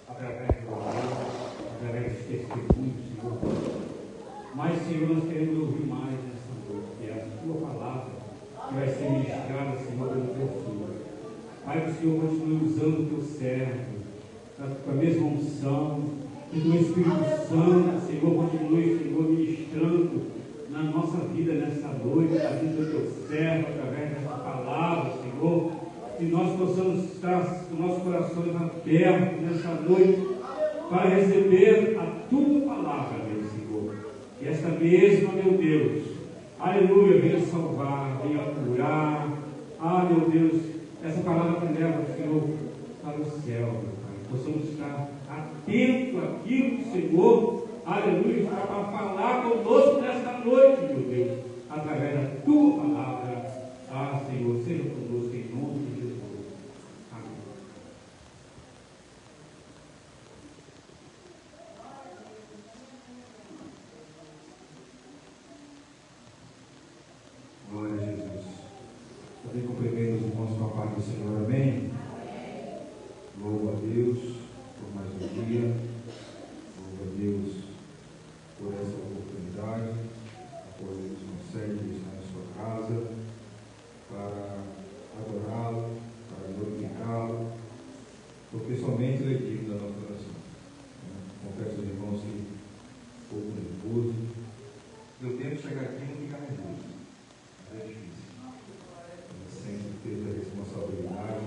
através do amor, através dos testemunhos, Senhor. Mas, Senhor, nós queremos ouvir mais nessa noite, que é a Tua palavra que vai ser ministrada, Senhor, pelo Teu Filho. Pai, que o Senhor continue usando o Teu servo, com a mesma unção, que o Teu Espírito Santo, Senhor, continue, Senhor, ministrando na nossa vida nessa noite, na vida do Teu servo, através dessa palavra, Senhor, que nós possamos estar com nossos corações abertos nessa noite para receber a Tua palavra, meu Senhor. E esta mesma, meu Deus, aleluia, venha salvar, venha curar. Meu Deus, essa palavra que leva, Senhor, para o céu, meu Pai. Possamos estar atentos àquilo que o Senhor, aleluia, está para falar conosco nesta noite, meu Deus, através da Tua palavra. Senhor, seja conosco em nome de Jesus. Amém. Glória a Jesus. Também cumprimento os irmãos com a paz do Senhor. Amém? Louvo a Deus por mais um dia. Louvo a Deus por essa oportunidade, a qual Deus consegue estar na sua casa para adorá-lo, para glorificá-lo, porque somente Ele é digno da nossa oração. Confesso aos irmãos que um pouco nervoso. Eu tento chegar aqui e não ficar nervoso. É difícil. Eu sempre tenho a responsabilidade,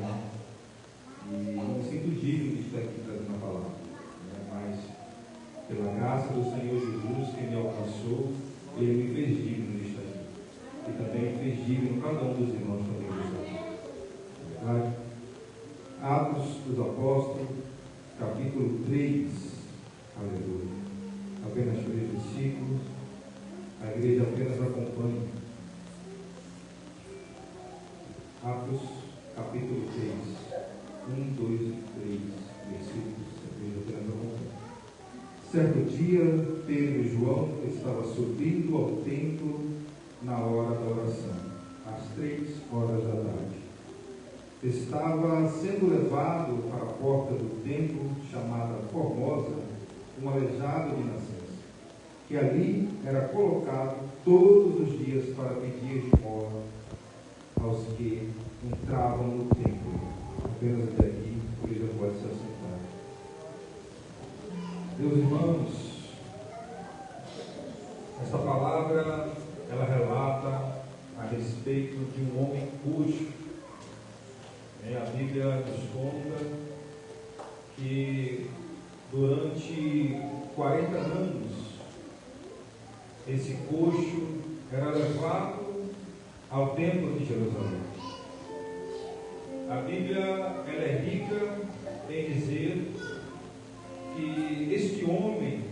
e não me sinto digno de estar aqui trazendo a palavra. Mas, pela graça do Senhor Jesus, que me alcançou, Ele me fez digno de estar aqui. E também fez digno cada um dos irmãos também que estão aqui. Verdade? Atos dos Apóstolos, capítulo 3. Aleluia. Apenas 3 versículos. A igreja apenas acompanha. Atos, capítulo 3, 1, 2 e 3 versículos. A igreja apenas acompanha. Certo dia, Pedro e João estavam subindo ao templo na hora da oração, às 3h da tarde. Estava sendo levado para a porta do templo, chamada Formosa, um aleijado de nascença, que ali era colocado todos os dias para pedir esmola aos que entravam no templo. Apenas até aqui, por isso pode se assentar. Meus irmãos, essa palavra, ela relata a respeito de um homem coxo. A Bíblia nos conta que durante 40 anos esse coxo era levado ao templo de Jerusalém. A Bíblia ela é rica em dizer que este homem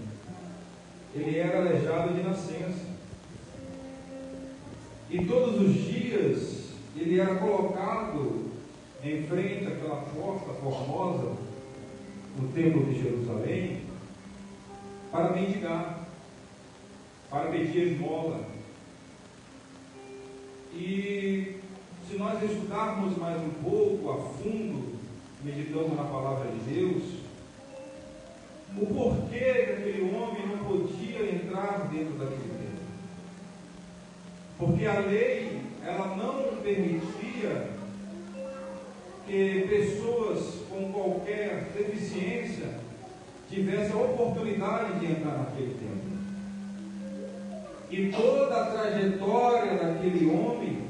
ele era aleijado de nascença, e todos os dias ele era colocado em frente àquela porta formosa no templo de Jerusalém para mendigar, para pedir esmola. E se nós estudarmos mais um pouco a fundo, meditando na palavra de Deus, o porquê que aquele homem não podia entrar dentro daquele templo. Porque a lei, ela não permitia que pessoas com qualquer deficiência tivessem a oportunidade de entrar naquele templo. E toda a trajetória daquele homem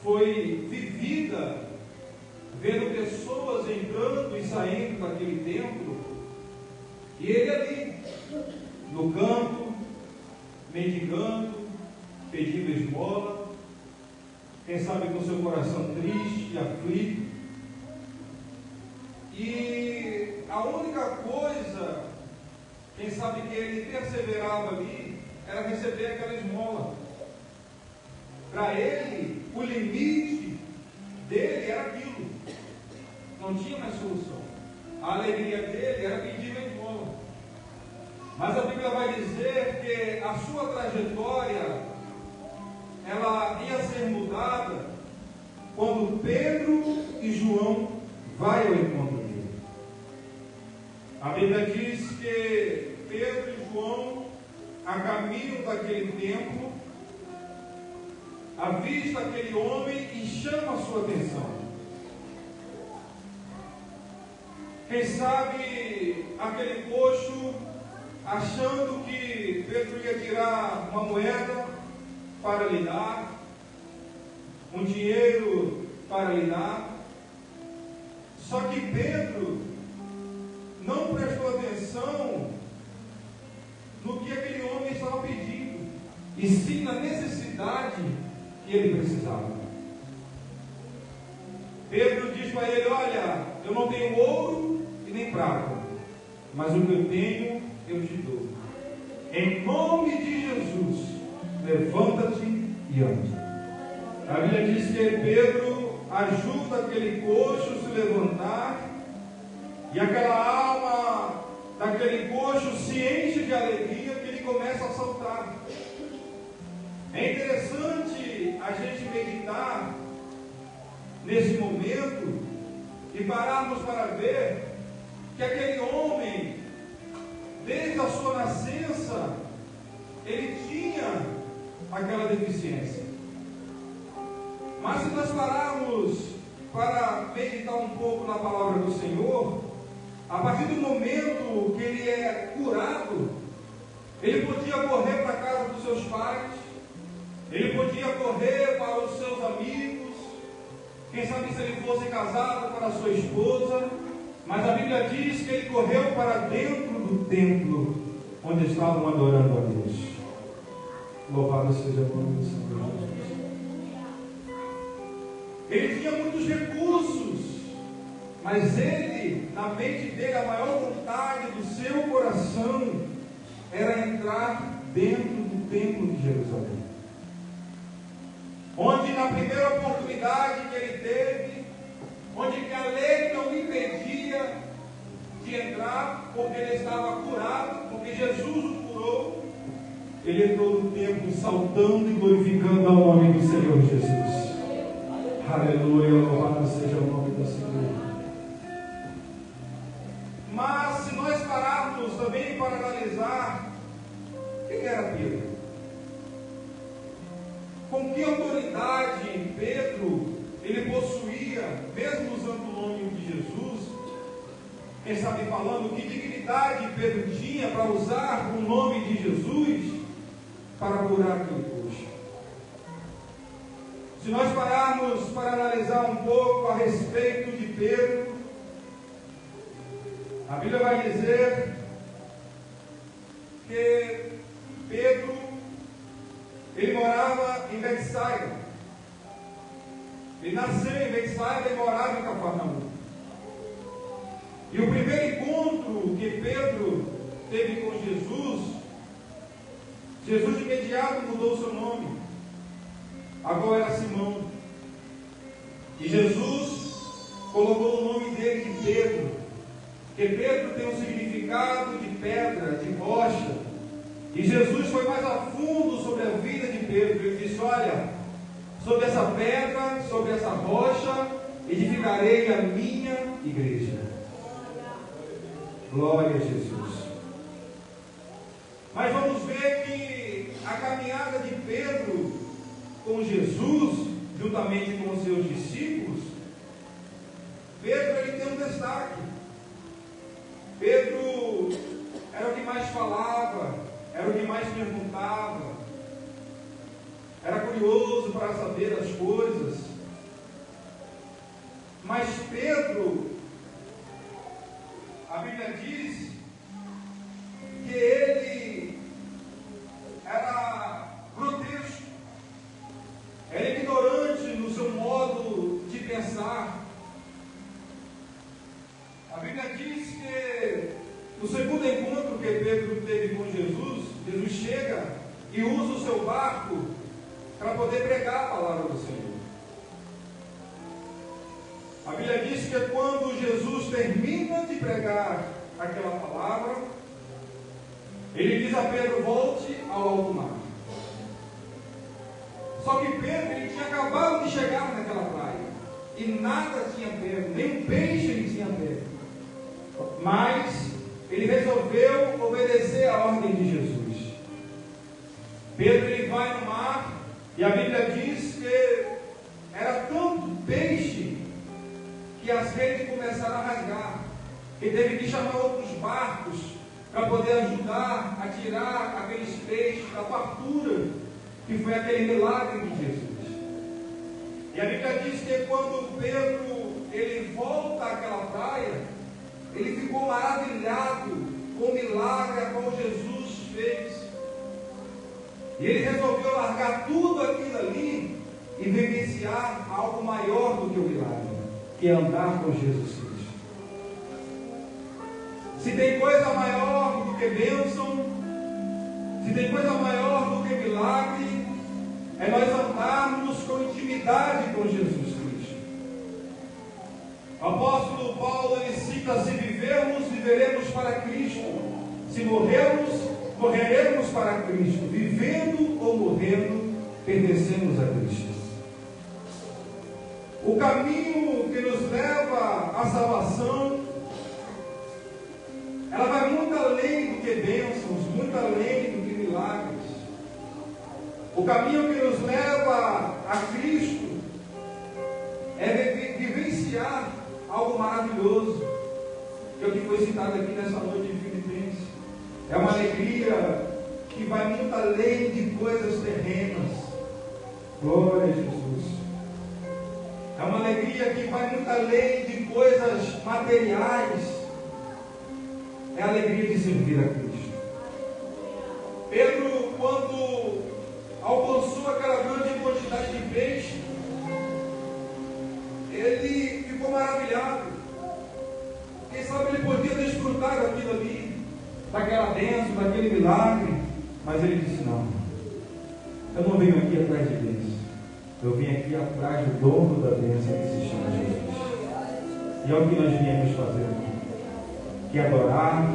foi vivida vendo pessoas entrando e saindo daquele templo, e ele ali, no canto, mendigando, pedindo esmola, quem sabe com seu coração triste, aflito. E a única coisa, quem sabe que ele perseverava ali, era receber aquela esmola. Para ele, o limite dele era aquilo, não tinha mais solução. A alegria dele era pedir a esmola. Mas a Bíblia vai dizer que a sua trajetória ela ia ser mudada quando Pedro e João vai ao encontro dele. A Bíblia diz que Pedro e João, a caminho daquele templo, avista aquele homem e chama a sua atenção. Quem sabe aquele coxo, achando que Pedro ia tirar uma moeda para lhe dar, um dinheiro para lhe dar, só que Pedro não prestou atenção no que aquele homem estava pedindo, e sim na necessidade que ele precisava. Pedro diz para ele: olha, eu não tenho ouro e nem prata, mas o que eu tenho eu te dou. Em nome de Jesus, levanta-te e anda. A Bíblia diz que Pedro ajuda aquele coxo a se levantar, e aquela alma daquele coxo se enche de alegria, que ele começa a saltar. É interessante a gente meditar nesse momento e pararmos para ver que aquele homem, desde a sua nascença, ele tinha aquela deficiência. Mas se nós pararmos para meditar um pouco na palavra do Senhor, a partir do momento que ele é curado, ele podia correr para a casa dos seus pais, ele podia correr para os seus amigos, quem sabe se ele fosse casado, para a sua esposa, mas a Bíblia diz que ele correu para dentro do templo, onde estavam adorando a Deus. Louvado seja o nome do Senhor Jesus. Ele tinha muitos recursos, mas ele, na mente dele, a maior vontade do seu coração era entrar dentro do templo de Jerusalém, onde na primeira oportunidade que ele teve, onde que a lei não impedia de entrar, porque ele estava curado, porque Jesus o curou, ele entrou no templo saltando e glorificando ao nome do Senhor Jesus. Aleluia, louvado seja o nome do Senhor. Mas se nós pararmos também para analisar quem era Pedro, com que autoridade Pedro ele possuía, mesmo usando o nome de Jesus, quem sabe falando, que dignidade Pedro tinha para usar o nome de Jesus para curar aquele coxo. Se nós pararmos para analisar um pouco a respeito de Pedro, a Bíblia vai dizer que Pedro, ele morava em Betsaida. Ele nasceu em Betsaida e morava em Cafarnaum. E o primeiro encontro que Pedro teve com Jesus, Jesus de imediato mudou seu nome. Agora era Simão. E Jesus colocou o nome dele de Pedro, porque Pedro tem um significado de pedra, de rocha. E Jesus foi mais a fundo sobre a vida de Pedro. Ele disse: olha, sobre essa pedra, sobre essa rocha, edificarei a minha igreja. Glória a Jesus. Mas vamos ver que a caminhada de Pedro com Jesus, juntamente com os seus discípulos, Pedro ele tem um destaque. Pedro era o que mais falava, era o que mais perguntava, era curioso para saber as coisas. Mas Pedro, a Bíblia diz que ele era grotesco, era ignorante no seu modo de pensar. A Bíblia diz que no segundo encontro que Pedro teve com Jesus, Jesus chega e usa o seu barco para poder pregar a palavra do Senhor. A Bíblia diz que quando Jesus termina de pregar aquela palavra, ele diz a Pedro: volte ao alto mar. Só que Pedro ele tinha acabado de chegar naquela praia e nada tinha pego, nem um peixe ele tinha pego. Mas ele resolveu obedecer a ordem de Jesus. Pedro, ele vai no mar, e a Bíblia diz que era tanto peixe que as redes começaram a rasgar. Ele teve que chamar outros barcos para poder ajudar a tirar aqueles peixes da fartura, que foi aquele milagre de Jesus. E a Bíblia diz que quando Pedro ele volta àquela praia, ele ficou maravilhado com o milagre a qual Jesus fez. E ele resolveu largar tudo aquilo ali e vivenciar algo maior do que o milagre, que é andar com Jesus Cristo. Se tem coisa maior do que bênção, se tem coisa maior do que milagre, é nós andarmos com intimidade com Jesus Cristo. O apóstolo Paulo, ele cita: se vivermos, viveremos para Cristo. Se morrermos, morreremos para Cristo. Vivendo ou morrendo, pertencemos a Cristo. O caminho que nos leva à salvação, ela vai muito além do que bênçãos, muito além do que milagres. O caminho que nos leva a Cristo é vivenciar algo maravilhoso, que é o que foi citado aqui nessa noite em Filipenses. É uma alegria que vai muito além de coisas terrenas. Glória a Jesus. É uma alegria que vai muito além de coisas materiais. É a alegria de servir a Cristo. Pedro, quando alcançou aquela grande quantidade de peixe, ele ficou maravilhado. Quem sabe ele podia desfrutar daquilo ali, daquela bênção, daquele milagre, mas ele disse: não, eu não venho aqui atrás de bênção, eu vim aqui atrás do dono da bênção, que se chama Jesus. E é o que nós viemos fazer aqui, que é adorar,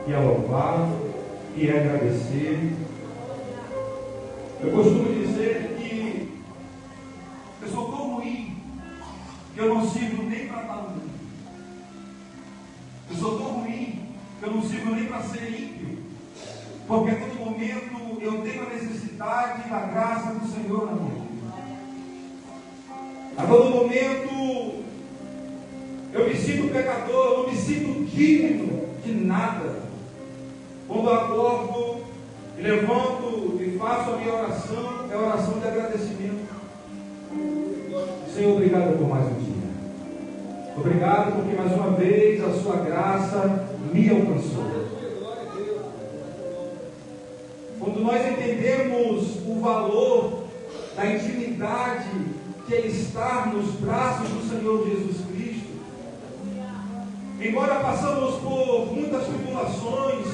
que é louvar, que é agradecer. Eu costumo dizer que eu sou tão ruim que eu não sirvo nem para estar no mundo. Eu sou tão ruim que eu não sirvo nem para ser ímpio, porque a todo momento eu tenho a necessidade da graça do Senhor na minha vida. A todo momento eu me sinto pecador, eu não me sinto digno de nada. Quando eu acordo e levanto e faço a minha oração, é oração de agradecimento. Senhor, obrigado por mais um dia. Obrigado porque mais uma vez a sua graça me alcançou. Quando nós entendemos o valor da intimidade que é estar nos braços do Senhor Jesus Cristo, embora passamos por muitas tribulações,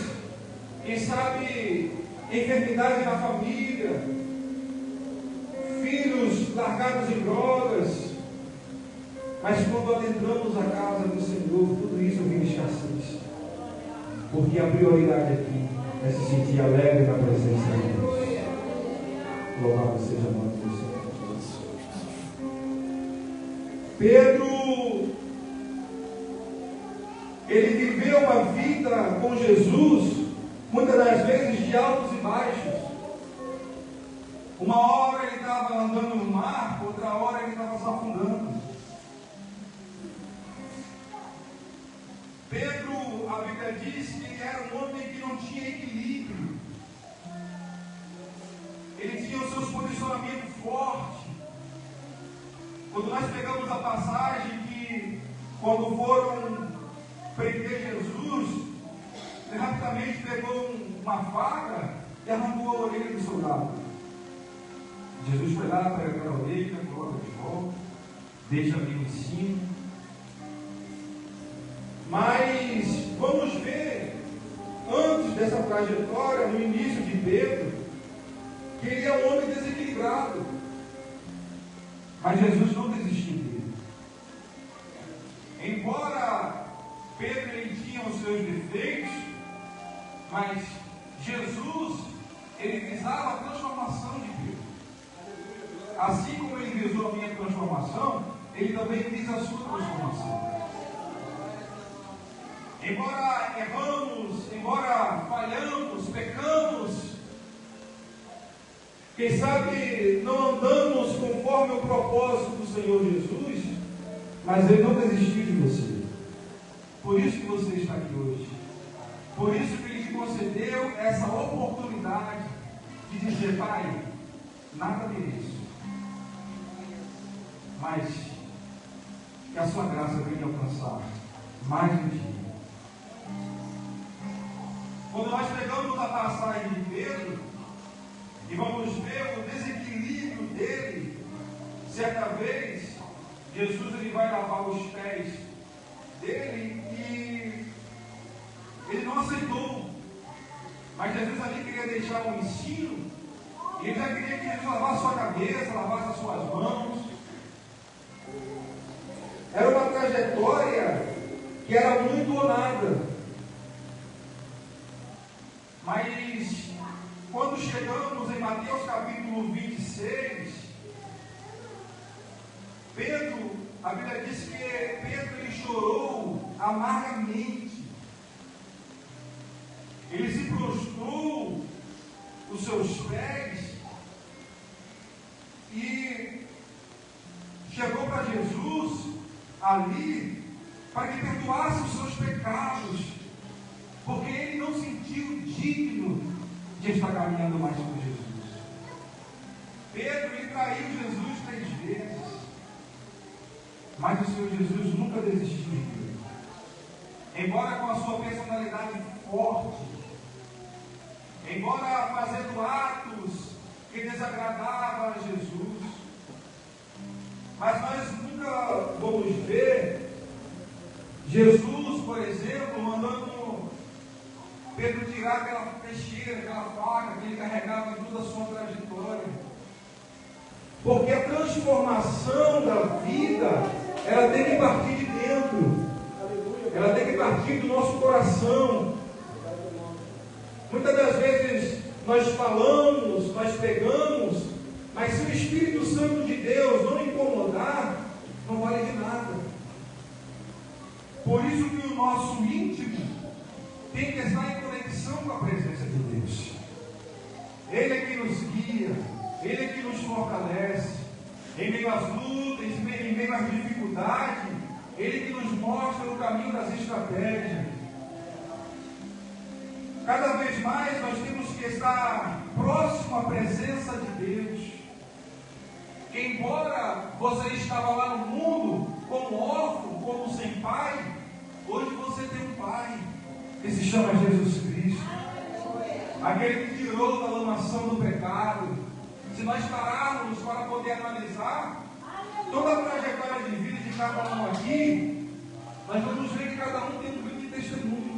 quem sabe enfermidade na família, filhos largados em drogas, mas quando adentramos a casa do Senhor, tudo isso vira escassez, porque a prioridade aqui é se sentir alegre na presença de Deus. Louvado seja o nome do Senhor. Pedro, ele viveu uma vida com Jesus, muitas das vezes de altos e baixos. Uma hora ele estava andando no mar, outra hora ele estava se afundando. Pedro, a Bíblia diz que ele era um homem que não tinha equilíbrio. Ele tinha os seus posicionamentos fortes. Quando nós pegamos a passagem que, quando foram prender Jesus, ele rapidamente pegou uma faca e arrancou a orelha do soldado. Jesus foi lá, pega aquela orelha, coloca de volta, deixa ali em cima. Mas vamos ver, antes dessa trajetória, no início de Pedro, que ele é um homem desequilibrado. Mas Jesus não desistiu dele. Embora Pedro ele tinha os seus defeitos, mas Jesus, ele visava a transformação de Pedro. Assim como ele visou a minha transformação, ele também visa a sua transformação. embora erramos, embora falhamos, pecamos, quem sabe não andamos conforme o propósito do Senhor Jesus, mas Ele não desistiu de você. Por isso que você está aqui hoje. Por isso que Ele te concedeu essa oportunidade de dizer: Pai, nada mereço, mas que a sua graça venha alcançar mais um dia. Quando nós pegamos a passagem de Pedro e vamos ver o desequilíbrio dele, certa vez Jesus ele vai lavar os pés dele e ele não aceitou, mas Jesus ali queria deixar um ensino e ele já queria que Jesus lavasse a sua cabeça, lavasse as suas mãos. Era uma trajetória que era muito ou nada. Mas quando chegamos em Mateus capítulo 26, Pedro, a Bíblia diz que Pedro ele chorou amargamente. Ele se prostrou os seus pés e chegou para Jesus ali para que perdoasse os seus pecados, porque ele não sentiu digno de estar caminhando mais com Jesus. Pedro ele traiu Jesus 3 vezes, mas o Senhor Jesus nunca desistiu dele. Embora com a sua personalidade forte, embora fazendo atos que desagradavam a Jesus, mas nós nunca vamos ver Jesus, por exemplo, mandando Pedro tirar aquela peixeira, aquela faca que ele carregava em toda a sua trajetória. Porque a transformação da vida, ela tem que partir de dentro. Ela tem que partir do nosso coração. Muitas das vezes nós falamos, nós pregamos, mas se o Espírito Santo de Deus não incomodar, não vale de nada. Por isso que o nosso íntimo tem que estar em conexão com a presença de Deus. Ele é que nos guia, Ele é que nos fortalece. Em meio às lutas, em meio às dificuldades, Ele que nos mostra o caminho das estratégias. Cada vez mais nós temos que estar próximo à presença de Deus. Que embora você estava lá no mundo como órfão, como sem pai, hoje você tem um pai que se chama Jesus Cristo, aquele que tirou da lamação do pecado. Se nós pararmos para poder analisar toda a trajetória de vida de cada um aqui, nós vamos ver que cada um tem um grande testemunho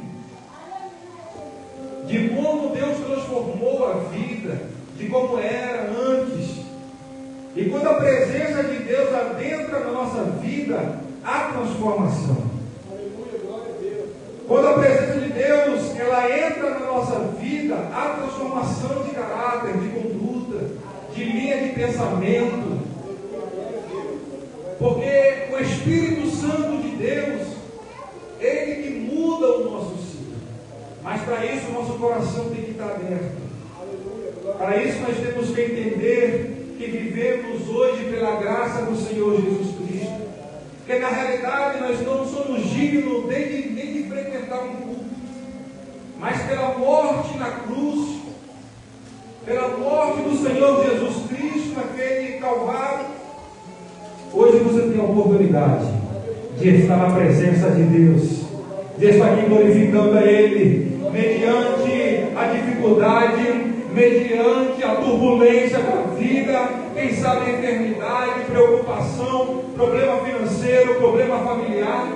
de como Deus transformou a vida, de como era antes. E quando a presença de Deus adentra na nossa vida, há transformação. Quando a presença de Deus ela entra na nossa vida, há transformação de caráter, de conduta, de linha de pensamento. Porque o Espírito Santo de Deus, Ele que muda o nosso ser. Mas para isso o nosso coração tem que estar aberto. Para isso nós temos que entender que vivemos hoje pela graça do Senhor Jesus Cristo. Porque na realidade nós não somos dignos nem de frequentar um culto, mas pela morte na cruz, pela morte do Senhor Jesus Cristo naquele Calvário, hoje você tem a oportunidade de estar na presença de Deus, de estar aqui glorificando a Ele, mediante a dificuldade, mediante a turbulência da vida, quem sabe a enfermidade, preocupação, problema financeiro, problema familiar.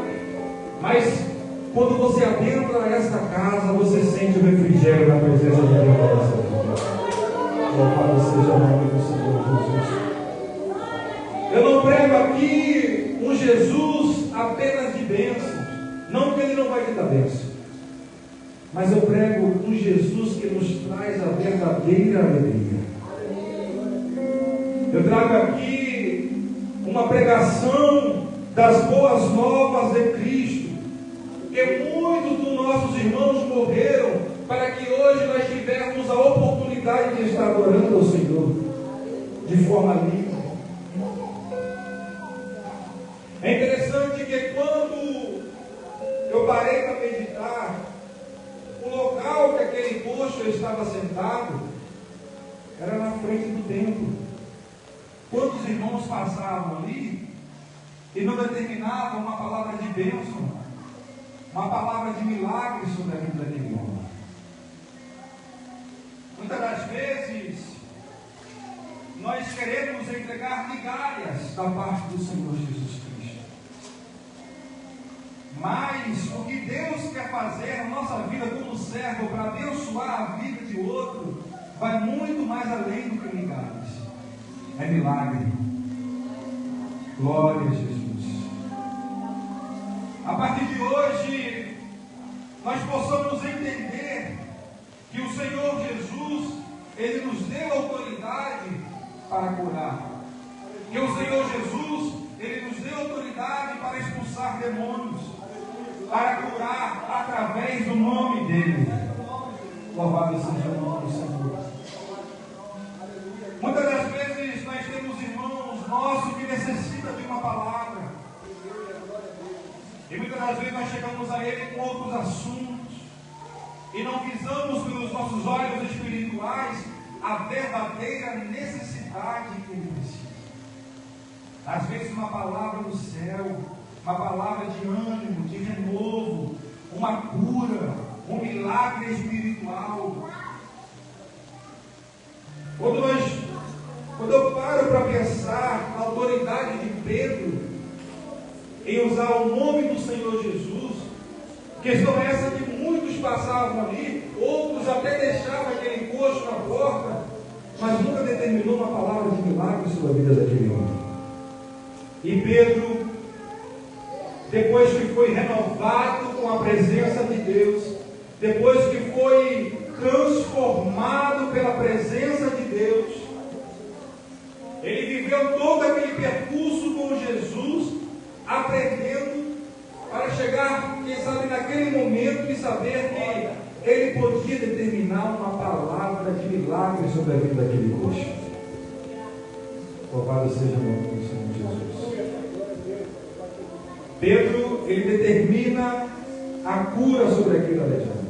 Mas quando você adentra esta casa, você sente o refrigério da presença de Deus. Louvado seja o nome do Senhor Jesus. Eu não prego aqui um Jesus apenas de bênçãos, não que Ele não vai te dar bênção, mas eu prego um Jesus que nos traz a verdadeira alegria. Eu trago aqui uma pregação das boas novas de Cristo, que muitos de forma livre. É interessante que quando eu parei para meditar, o local que aquele coxo estava sentado era na frente do templo. Quantos irmãos passavam ali e não determinavam uma palavra de bênção, uma palavra de milagre sobre a vida daquele homem? Muitas das vezes nós queremos entregar migalhas da parte do Senhor Jesus Cristo. Mas o que Deus quer fazer na nossa vida como servo para abençoar a vida de outro vai muito mais além do que migalhas. É milagre. Glória a Jesus. A partir de hoje, nós possamos entender que o Senhor Jesus, Ele nos deu autoridade para curar. Que o Senhor Jesus, Ele nos deu autoridade para expulsar demônios, para curar através do nome dEle. Louvado seja o nome do Senhor. Muitas das vezes nós temos irmãos nossos que necessitam de uma palavra. E muitas das vezes nós chegamos a Ele com outros assuntos. E não visamos pelos nossos olhos espirituais a verdadeira necessidade que Ele precisa. Às vezes uma palavra do céu, uma palavra de ânimo, de renovo, uma cura, um milagre espiritual. Quando eu paro para pensar na autoridade de Pedro em usar o nome do Senhor Jesus, questão essa que muitos passavam ali, outros até deixavam aquele coxo na porta, mas nunca determinou uma palavra de milagre sobre a vida daquele homem. E Pedro, depois que foi renovado com a presença de Deus, depois que foi transformado pela presença de Deus, ele viveu todo aquele percurso com Jesus, aprendendo para chegar, quem sabe, naquele momento e saber que ele podia determinar uma palavra de milagre sobre a vida daquele coxo. Louvado seja o nome do Senhor Jesus. Pedro, ele determina a cura sobre aquele aleijado.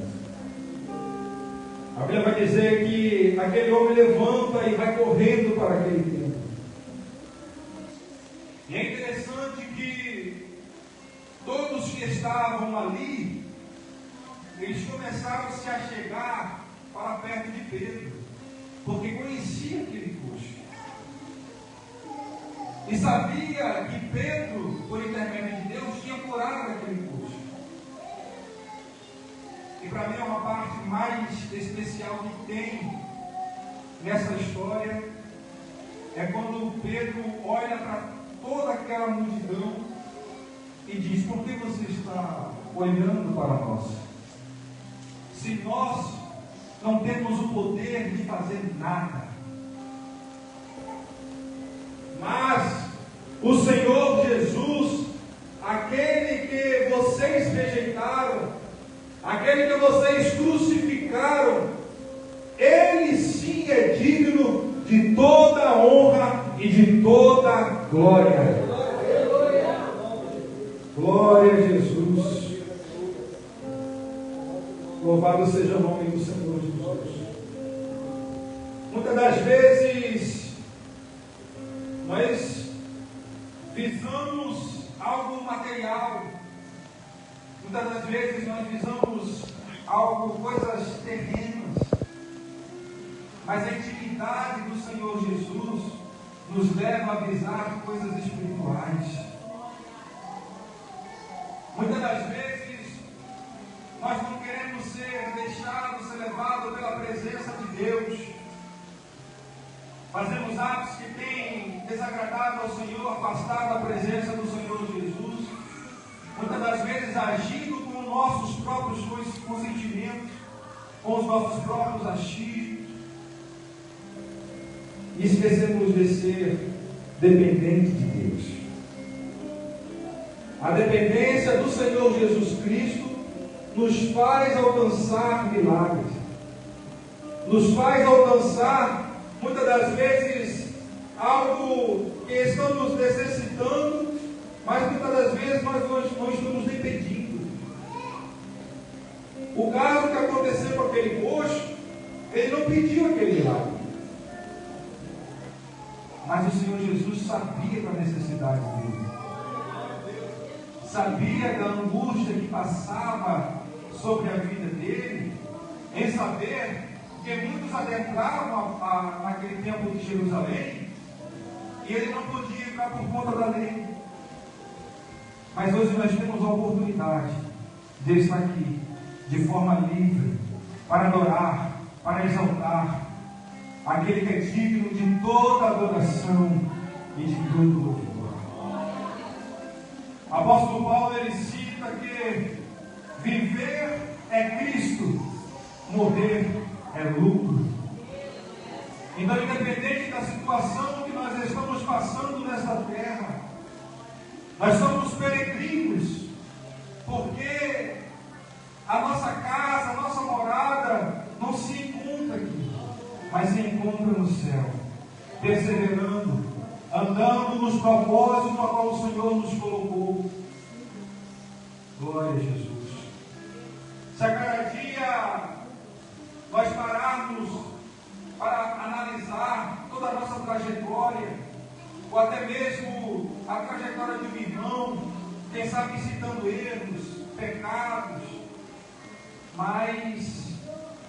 A Bíblia vai dizer que aquele homem levanta e vai correndo para aquele templo. E é interessante que todos que estavam ali, eles começaram a se achegar para perto de Pedro, porque conhecia aquele coxo. E sabia que Pedro, por intermédio de Deus, tinha curado aquele coxo. E para mim é uma parte mais especial que tem nessa história, é quando Pedro olha para toda aquela multidão e diz: por que você está olhando para nós? Se nós não temos o poder de fazer nada. Mas o Senhor Jesus, aquele que vocês rejeitaram, aquele que vocês crucificaram, Ele sim é digno de toda a honra e de toda a glória. Glória a Jesus. Louvado seja o nome do Senhor Jesus. Muitas das vezes nós visamos algo material. Muitas das vezes nós visamos coisas terrenas. Mas a intimidade do Senhor Jesus nos leva a visar coisas espirituais. Muitas das vezes nós não queremos ser deixados, ser levados pela presença de Deus. Fazemos atos que têm desagradado ao Senhor, afastado a presença do Senhor Jesus. Muitas das vezes agindo com nossos próprios consentimentos, com os nossos próprios achismos. E esquecemos de ser dependentes de Deus. A dependência do Senhor Jesus Cristo nos faz alcançar milagres. Nos faz alcançar, muitas das vezes, algo que estamos necessitando, mas muitas das vezes nós não estamos nem pedindo. O caso que aconteceu com aquele coxo, ele não pediu aquele milagre, mas o Senhor Jesus sabia da necessidade dele, sabia da angústia que passava sobre a vida dele, em saber que muitos adentravam naquele templo de Jerusalém e ele não podia entrar por conta da lei. Mas hoje nós temos a oportunidade de estar aqui de forma livre para adorar, para exaltar aquele que é digno de toda adoração e de todo louvor. O apóstolo Paulo, ele cita que viver é Cristo, morrer é lucro. Então, independente da situação que nós estamos passando nesta terra, nós somos peregrinos, porque a nossa casa, a nossa morada não se encontra aqui, mas se encontra no céu, perseverando, andando nos propósitos a qual o Senhor nos colocou. Glória a Jesus. Se a cada dia nós pararmos para analisar toda a nossa trajetória, ou até mesmo a trajetória de um irmão, quem sabe citando erros, pecados, mas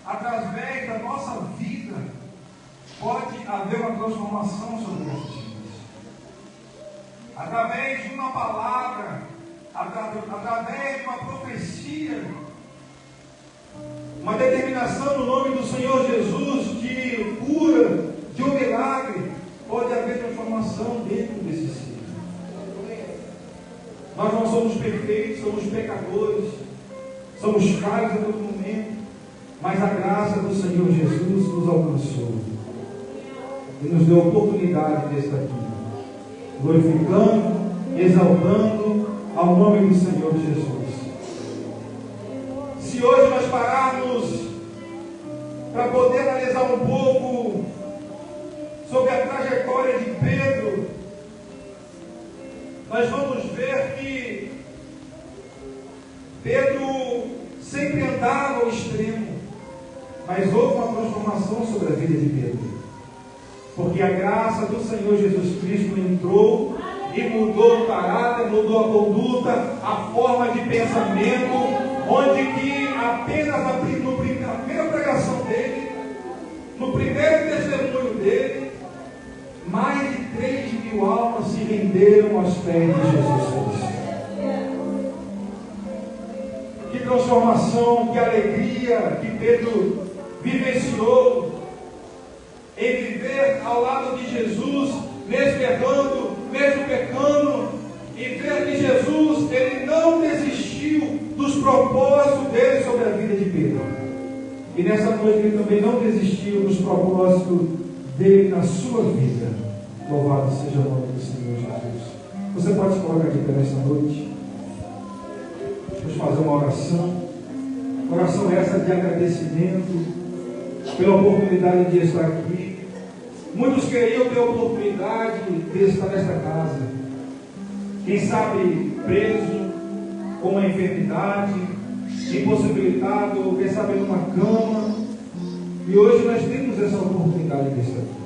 através da nossa vida pode haver uma transformação sobre essas vidas. Através de uma palavra, através de uma profecia, uma determinação no nome do Senhor Jesus de cura, de um milagre, pode haver transformação dentro desse ser. Nós não somos perfeitos, somos pecadores, somos falhos a todo momento, mas a graça do Senhor Jesus nos alcançou e nos deu a oportunidade de estar aqui, glorificando, exaltando ao nome do Senhor Jesus. Se hoje nós pararmos para poder analisar um pouco sobre a trajetória de Pedro, nós vamos ver que Pedro sempre andava ao extremo, mas houve uma transformação sobre a vida de Pedro, porque a graça do Senhor Jesus Cristo entrou e mudou o caráter, mudou a conduta, a forma de pensamento, onde que apenas na primeira pregação dele, no primeiro testemunho dele, mais de 3.000 almas se renderam aos pés de Jesus Cristo. Que transformação, que alegria que Pedro vivenciou em viver ao lado de Jesus, mesmo errando, mesmo pecando, e ver que Jesus, ele não desistiu dos propósitos dele sobre a vida de Pedro. E nessa noite ele também não desistiu dos propósitos dele na sua vida. Louvado seja o nome do Senhor Jesus. Você pode se colocar aqui nesta noite. Vamos fazer uma oração. Oração essa de agradecimento pela oportunidade de estar aqui. Muitos queriam ter a oportunidade de estar nesta casa. Quem sabe preso, com uma enfermidade, impossibilitado, quem sabe numa cama. E hoje nós temos essa oportunidade de estar aqui.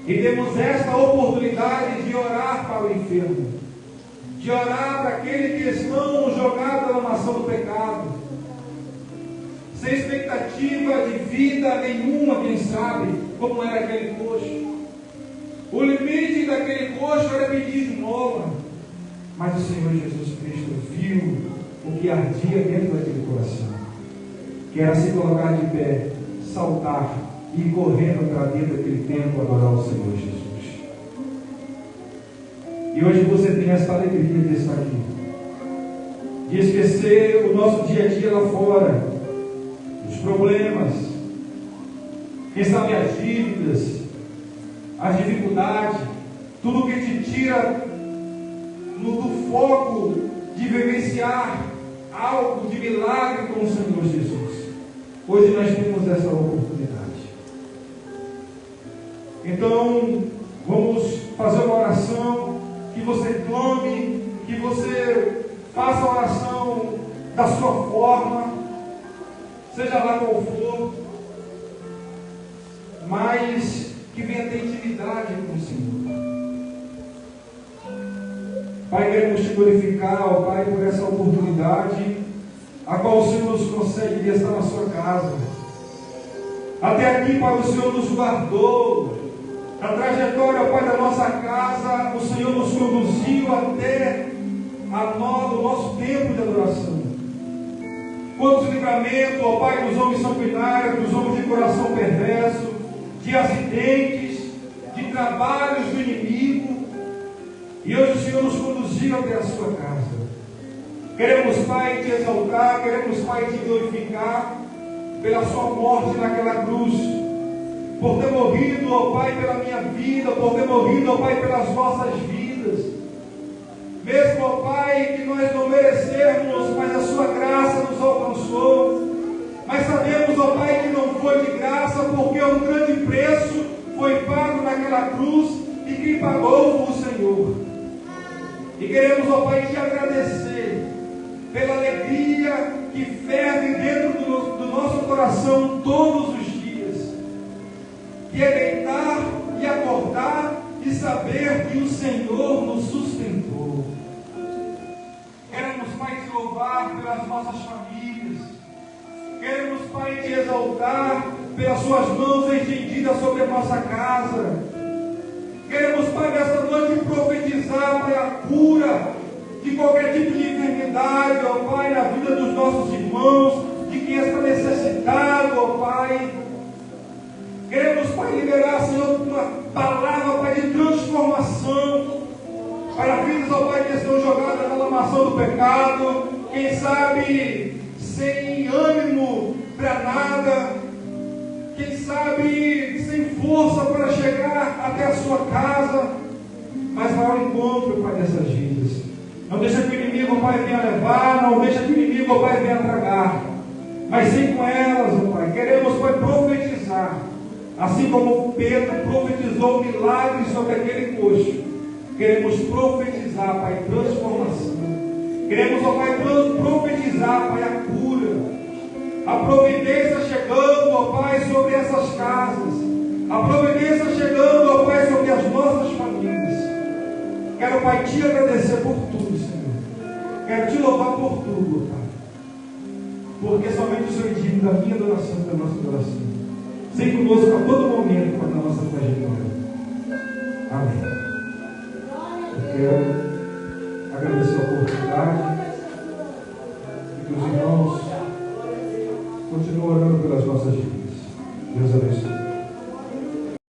E temos esta oportunidade de orar para o enfermo, de orar para aqueles que estão jogados na lamação do pecado, sem expectativa de vida nenhuma, quem sabe, como era aquele coxo. O limite daquele coxo era pedir esmola, mas o Senhor Jesus Cristo viu o que ardia dentro daquele coração, que era se colocar de pé, saltar e ir correndo para dentro daquele templo adorar o Senhor Jesus. E hoje você tem essa alegria de estar aqui, de esquecer o nosso dia a dia lá fora, os problemas, quem sabe as dívidas, as dificuldades, tudo que te tira do foco de vivenciar algo de milagre com o Senhor Jesus. Hoje nós temos essa oportunidade. Então, vamos faça a oração da sua forma, seja lá qual for, mas que venha ter intimidade com o Senhor. Pai, queremos te glorificar, ó Pai, por essa oportunidade a qual o Senhor nos concede de estar na sua casa. Até aqui, Pai, o Senhor nos guardou. Na trajetória, Pai, da nossa casa, o Senhor nos conduziu até o nosso tempo de adoração. Quantos livramentos, ó Pai, dos homens sanguinários, dos homens de coração perverso, de acidentes, de trabalhos do inimigo. E hoje o Senhor nos conduziu até a sua casa. Queremos, Pai, te exaltar, queremos, Pai, te glorificar pela sua morte naquela cruz, por ter morrido, ó Pai, pela minha vida, por ter morrido, ó Pai, pelas nossas vidas. Mesmo, ó Pai, que nós não merecemos, mas a sua graça nos alcançou. Mas sabemos, ó Pai, que não foi de graça, porque um grande preço foi pago naquela cruz, e quem pagou foi o Senhor. E queremos, ó Pai, te agradecer pela alegria que ferve dentro do nosso coração todos os dias, que é deitar e acordar e saber que o Senhor nos sustentou. Queremos, Pai, te louvar pelas nossas famílias. Queremos, Pai, te exaltar pelas suas mãos estendidas sobre a nossa casa. Queremos, Pai, nessa noite profetizar, Pai, a cura de qualquer tipo de enfermidade, ó Pai, na vida dos nossos irmãos, de quem está necessitado, ó Pai. Queremos, Pai, liberar, Senhor, uma palavra, Pai, de transformação para vidas, ó Pai, que estão jogadas na lamação do pecado, quem sabe sem ânimo para nada, quem sabe sem força para chegar até a sua casa, mas vai ao encontro, Pai, dessas vidas. Não deixa que o inimigo, Pai, venha levar, não deixa que o inimigo, Pai, venha tragar, mas sim com elas, ó Pai. Queremos, Pai, profetizar, assim como Pedro profetizou milagres sobre aquele coxo. Queremos profetizar, Pai, transformação. Queremos, ó Pai, profetizar, Pai, a cura, a providência chegando, ó Pai, sobre essas casas, a providência chegando, ó Pai, sobre as nossas famílias. Quero, Pai, te agradecer por tudo, Senhor. Quero te louvar por tudo, Pai, porque somente o Senhor é digno da minha adoração e da nossa adoração. Sem conosco a todo momento, Pai, na nossa trajetória. Amém. Eu quero agradecer a oportunidade e que os irmãos continuem orando pelas nossas vidas. Deus abençoe.